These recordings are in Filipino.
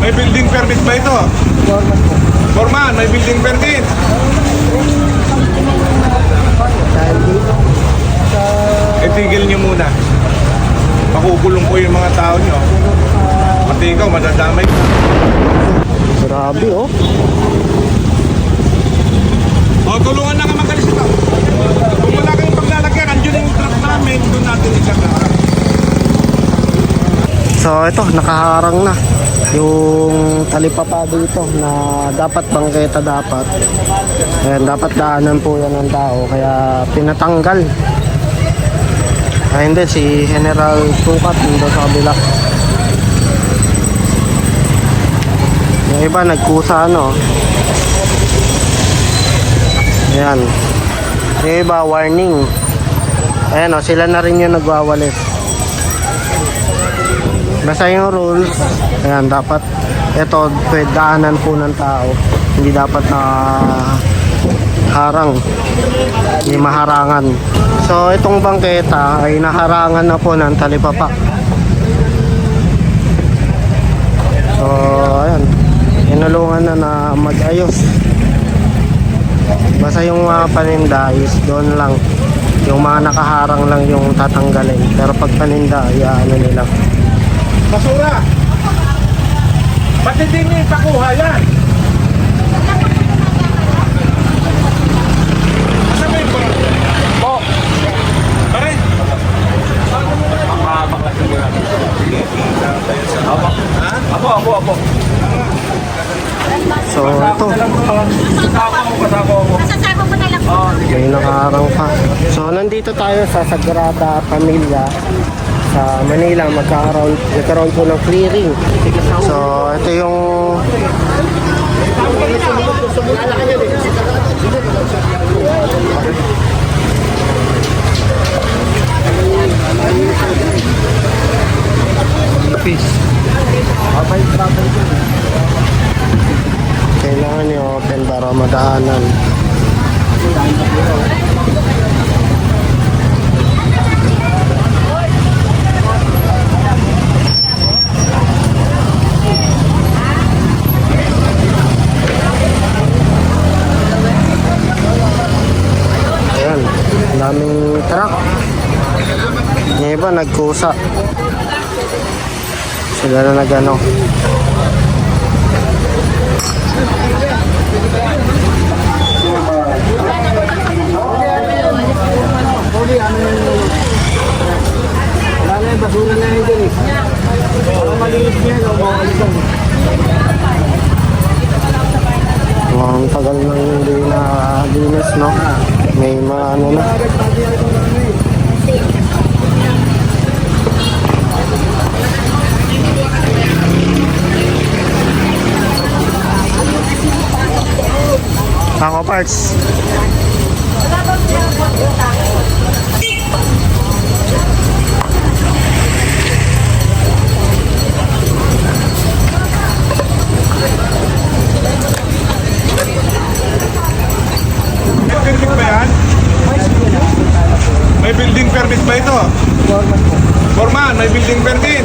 May building permit ba ito? Foreman po. Foreman, may building permit. Dahil dito sa... Itigil nyo muna. Pakukulong po yung mga tao nyo. Pati ikaw, madadamay ka. Grabe oh. O, tulungan na ka magalis ito. Kung wala kayong paglalagyan, andyan yung truck namin, doon natin ilalagyan. So ito, nakaharang na yung talipapa dito na dapat bangketa dapat. Ayan, dapat daanan po yan ng tao kaya pinatanggal. Ay hindi, si General Sukat nandun sa kabila. Yung iba nagkusa ano. Ayan. Yung iba warning. Ayan o, sila na rin yung nagwawalis. Basta yung rules, ayan, dapat ito, pwede daanan po ng tao. Hindi dapat na harang, hindi maharangan. So itong bangketa ay naharangan na po ng talipapa. So ayan, inulungan na mag-ayos. Basta yung paninda is doon lang. Yung mga nakaharang lang yung tatanggalin. Pero pag paninda, ano nila. Basura! Ba't hindi niyo ipakuha yan? Asa ba yung barang? Po! Pare? Apo. So ito, may nakaharang pa. So nandito tayo sa Sagrada Familia sa Manila. Magkakaroon po ng clearing. So ito yung kailangan i-open para madaanan. Ayan, daming truck. Yung iba nagkusa. Sila na nagano. Wala na yung basura na yun dyan eh. Malinis niya, mawalisan. Ang tagal nang hindi na linis, no? May mga ano na. Ako parts. May permit ba yan? May building permit ba ito? Foreman po. Foreman, may building permit.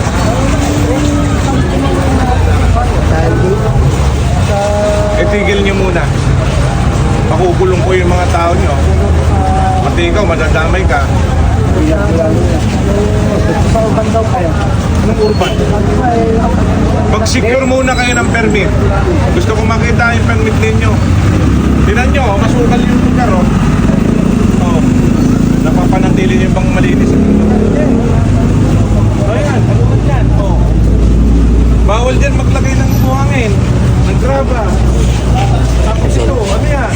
Dahil dito sa... Itigil nyo muna. Pakukulong po yung mga tao nyo. Pati ikaw, madadamay ka. Sa urban daw kayo. Anong urban? Mag-secure muna kayo ng permit. Gusto ko makita yung permit ninyo. Tinan nyo, masukal yung lugar, oh. Oh. Napapanatili nyo bang malinis? Ayan, ano ba dyan? Oh. Bawal dyan maglagay ng buhangin, ng graba. Tapos ito, ano yan?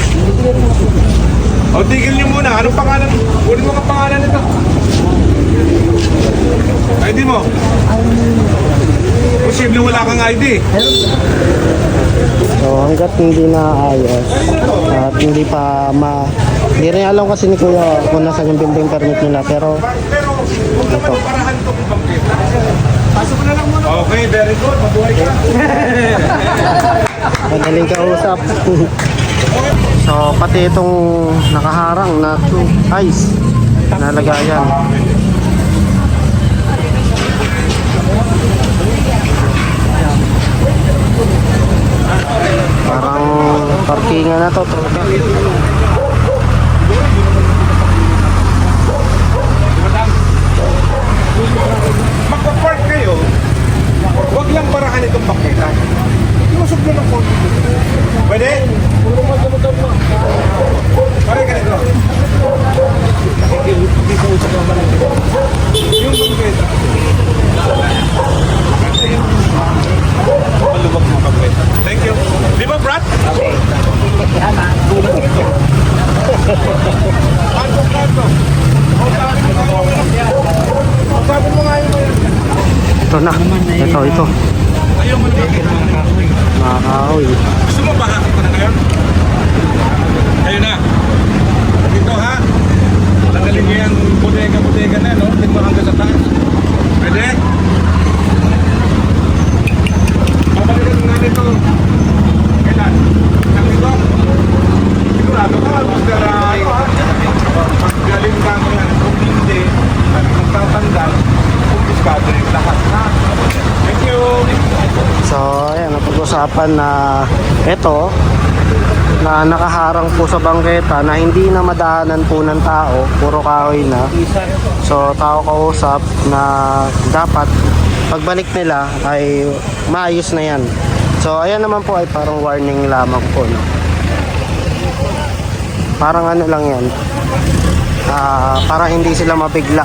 O, tigil nyo muna. Anong pangalan? Kunin mo ang pangalan nito. ID mo? Posible wala kang ID. So hanggat hindi na ayos at hindi pa hindi rin alam kasi ni Kuya kung nasa yung building permit nila, pero Pero, huwag naman ang parahan to kung bangkita. Pasok mo na lang muna. Okay, very good. Mabuhay ka. madaling kausap. So pati itong nakaharang na ice nalagayan. parkingan na to. Magpa-park kayo, huwag lang parahan itong bangketa. Iusog nyo ng konti. Pwede? Pare ganito. Yung bangketa. Malubog mga bangketa. Thank you. Di ba, Brad? Okay. Kanto. Sabi mo nga yun. Ito na. Ito. Ayaw mo na Mga kahoy. Gusto mo bahakit ko na ngayon? Kayo na. Dito ha. Tanggalin niyo yung bodega na, no? Tingnan hanggang sa taas. Pwede? Babalikan na nito. Kailan? Isang dito? Sigurado ka, magaling ka mo yan. Kung hindi, magtatanggal, kumpiskado yung lahat. Thank you. So, ayan, napag-usapan na ito na nakaharang po sa bangketa na hindi na madaanan po ng tao, puro kahoy na. So, tao kausap na dapat pagbalik nila ay maayos na yan. So, ayan naman po ay parang warning lamang po. No? Parang ano lang yan. Para hindi sila mabigla.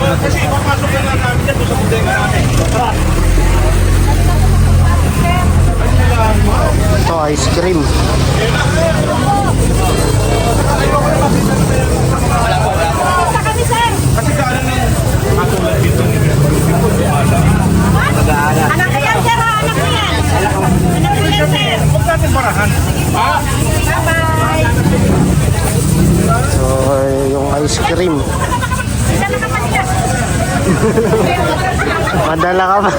Kasi papasok na lang namin dyan sa bodega namin. Ito, ice cream. Kasi kaanan ng katulad dito ni Anak ko yan, sir. Anak ko yan. Anak ko yan, sir. huwag natin parahan. Ha? Bye-bye. So, yung ice cream. Isa na naman siya. Madala ka pa.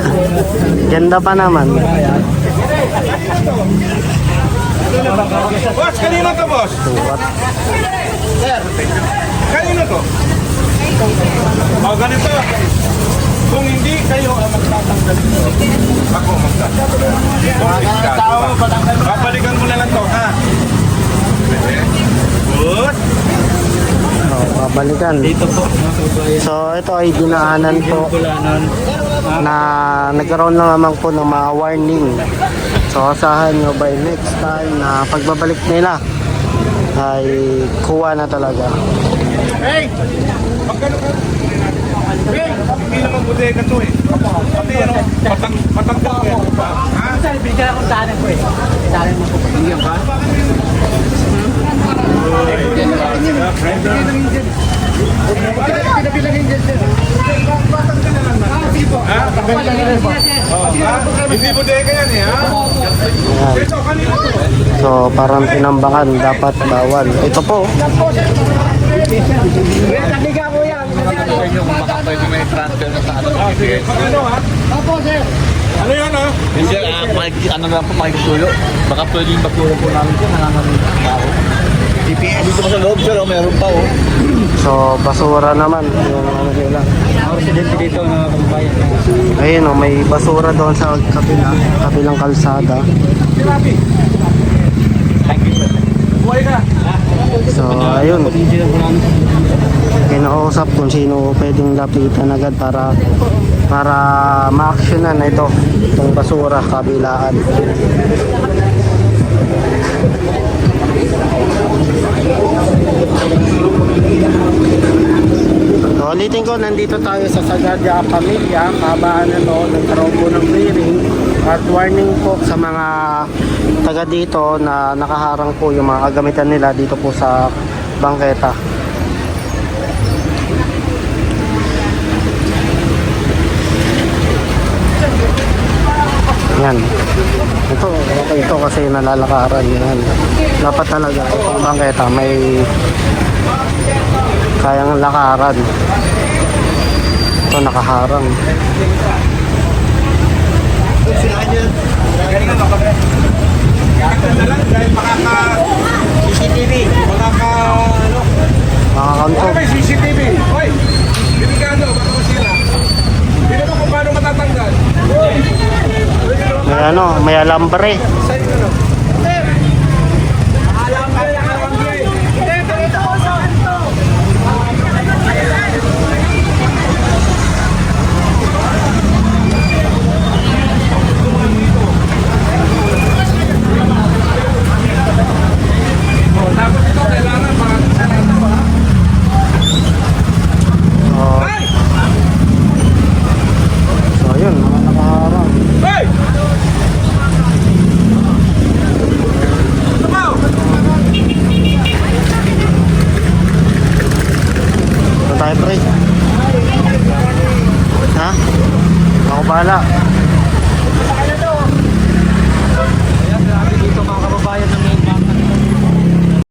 Ganda pa naman. Boss, kanino to, boss? What? Kanino to? O, ganito. Kung hindi kayo ang magtatanggal ito, ako magtatanggal. Babalikan mo na lang to, ha? Pwede? Good. Oh, babalikan. Dito po. So, ito ay dinaanan po na nagkaroon na naman po ng mga warning. So, asahan nyo by next time na pagbabalik nila ay kuha na talaga. Hey! Magkano ka? Hey! Hindi naman bodega to eh. Pati ano, patanggal ko yan. Ha? Saan, binigyan akong daanan ko eh. Daanan mo po. Binigyan ka? Ha? Hindi bodega yan eh, ha? Ayan. Ito, kanino to? So, parang tinambakan, dapat bawal. Ito po. Nabiga mo yan. Ah, sige. Magkano, ha? Opo, sir. Ano yan, ha? Hindi, ano lang po, makikisuyo. Baka pwedeng magtulong po namin po, nangangamin tao. GPS. Dito pa sa loob, sir, meron pa, oh. So, basura naman. Yung ano nila. Ako residente dito na kababayan. Ayun oh, may basura doon sa kabilang kalsada. Buhay ka. So, ayun. Kinausap kung sino pwedeng lapitan agad para ma-actionan na itong basura kabilaan. So, ulitin ko, nandito tayo sa Sagrada Pamilya, kabaan na to, nagkaroon po ng clearing at warning po sa mga taga dito na nakaharang po yung mga kagamitan nila dito po sa bangketa. Yan. Ito kasi nalalakaran yan. Dapat talaga itong bangketa may kayang lakaran. Ito nakaharang. Dahil CCTV. Makakantog. May CCTV. Hoy! Delikado, baka masira. Hindi naman kung paano matatanggal. May may alambre. Sa'yo na pre. Ha? Ako bahala.